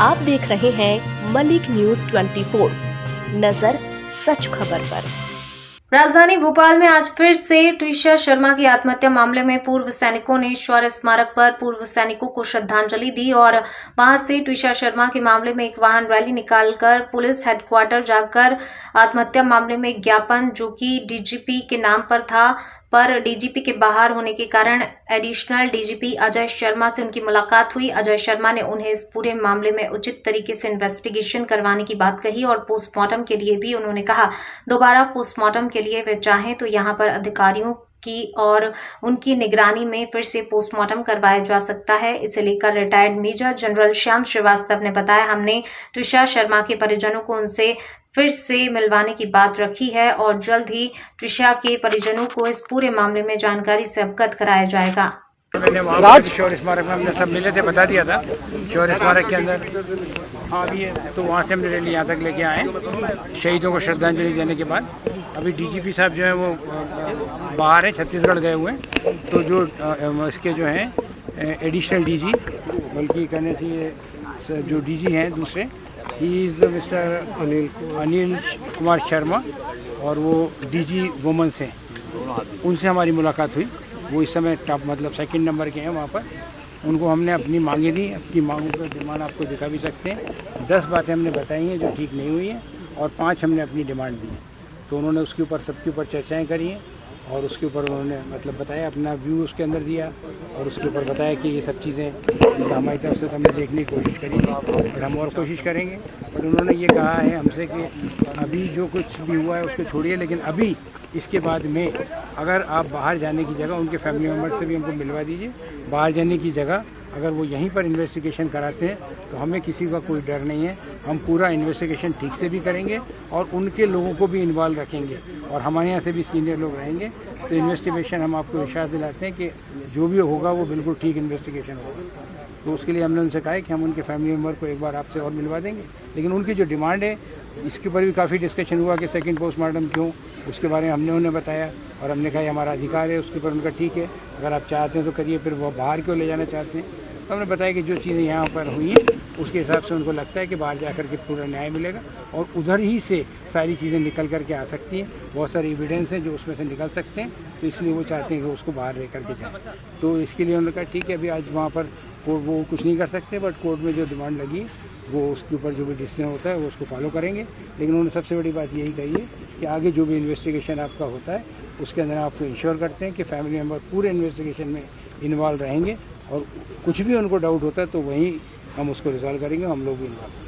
आप देख रहे हैं मलिक न्यूज 24, नजर सच खबर पर। राजधानी भोपाल में आज फिर से ट्विशा शर्मा की आत्महत्या मामले में पूर्व सैनिकों ने शौर्य स्मारक पर पूर्व सैनिकों को श्रद्धांजलि दी और वहां से ट्विशा शर्मा के मामले में एक वाहन रैली निकालकर पुलिस हेडक्वार्टर जाकर आत्महत्या मामले में एक ज्ञापन जो कि डीजीपी के नाम पर था, पर डीजीपी के बाहर होने के कारण एडिशनल डीजीपी अजय शर्मा से उनकी मुलाकात हुई। अजय शर्मा ने उन्हें इस पूरे मामले में उचित तरीके से इन्वेस्टिगेशन करवाने की बात कही और पोस्टमार्टम के लिए भी उन्होंने कहा दोबारा पोस्टमार्टम के लिए वे चाहें तो यहां पर अधिकारियों की और उनकी निगरानी में फिर से पोस्टमार्टम करवाया जा सकता है। इसे लेकर retired major general Shyam Srivastava ने बताया, हमने ट्विशा शर्मा के परिजनों को उनसे फिर से मिलवाने की बात रखी है और जल्द ही ट्विशा के परिजनों को इस पूरे मामले में जानकारी से अवगत कराया जाएगा। मैंने वहाँ शौर्य स्मारक में हमने सब मिले थे, बता दिया था शौर्य स्मारक के अंदर अभी है, तो वहाँ से हमने रैली यहाँ तक लेके आए शहीदों को श्रद्धांजलि देने के बाद। अभी डीजीपी साहब जो है वो बाहर है, छत्तीसगढ़ गए हुए हैं, तो जो इसके जो हैं एडिशनल डीजी बल्कि कहने चाहिए जो डीजी हैं दूसरे, he is mister Anil Kumar Sharma और वो डीजी वुमेन्स हैं, उनसे हमारी मुलाकात हुई। वो इस समय टॉप मतलब सेकंड नंबर के हैं वहाँ पर। उनको हमने अपनी मांगे दी, अपनी मांगों का डिमांड आपको दिखा भी सकते हैं। 10 बातें हमने बताई हैं जो ठीक नहीं हुई हैं और 5 हमने अपनी डिमांड दी है, तो उन्होंने उसके ऊपर सबके ऊपर चर्चाएँ करी हैं और उसके ऊपर उन्होंने मतलब बताया, अपना व्यू उसके अंदर दिया और उसके ऊपर बताया कि ये सब चीज़ें हमारी तरफ से तो हमने देखने की कोशिश करी और हम और कोशिश करेंगे। और उन्होंने ये कहा है हमसे कि अभी जो कुछ भी हुआ है उसको छोड़िए, लेकिन अभी इसके बाद में अगर आप बाहर जाने की जगह उनके फैमिली मेम्बर से भी हमको मिलवा दीजिए। बाहर जाने की जगह अगर वो यहीं पर इन्वेस्टिगेशन कराते हैं तो हमें किसी का कोई डर नहीं है, हम पूरा इन्वेस्टिगेशन ठीक से भी करेंगे और उनके लोगों को भी इन्वॉल्व रखेंगे और हमारे यहाँ से भी सीनियर लोग रहेंगे। तो इन्वेस्टिगेशन हम आपको विश्वास दिलाते हैं कि जो भी होगा वो बिल्कुल ठीक इन्वेस्टिगेशन होगा। तो उसके लिए हमने उनसे कहा है कि हम उनके फैमिली मेम्बर को एक बार आपसे और मिलवा देंगे, लेकिन उनकी जो डिमांड है इसके ऊपर भी काफ़ी डिस्कशन हुआ कि सेकंड पोस्टमार्टम क्यों, उसके बारे में हमने उन्हें बताया और हमने कहा हमारा अधिकार है उसके ऊपर। उनका ठीक है, अगर आप चाहते हैं तो करिए, फिर वो बाहर क्यों ले जाना चाहते हैं। तो हमने बताया कि जो चीज़ें यहाँ पर हुई हैं उसके हिसाब से उनको लगता है कि बाहर जाकर के पूरा न्याय मिलेगा और उधर ही से सारी चीज़ें निकल करके आ सकती हैं। बहुत सारे एविडेंस हैं जो उसमें से निकल सकते हैं, तो इसलिए वो चाहते हैं कि उसको बाहर ले करके जाए। तो इसके लिए उन्होंने कहा ठीक है, अभी आज वहाँ पर वो कुछ नहीं कर सकते, बट कोर्ट में जो डिमांड लगी वो उसके ऊपर जो भी डिसीजन होता है वो उसको फॉलो करेंगे। लेकिन उन्होंने सबसे बड़ी बात यही कही है कि आगे जो भी इन्वेस्टिगेशन आपका होता है उसके अंदर आपको इंश्योर करते हैं कि फैमिली मेम्बर पूरे इन्वेस्टिगेशन में इन्वॉल्व रहेंगे और कुछ भी उनको डाउट होता है तो वहीं हम उसको रिजॉल्व करेंगे, हम लोग भी इन्वॉल्व।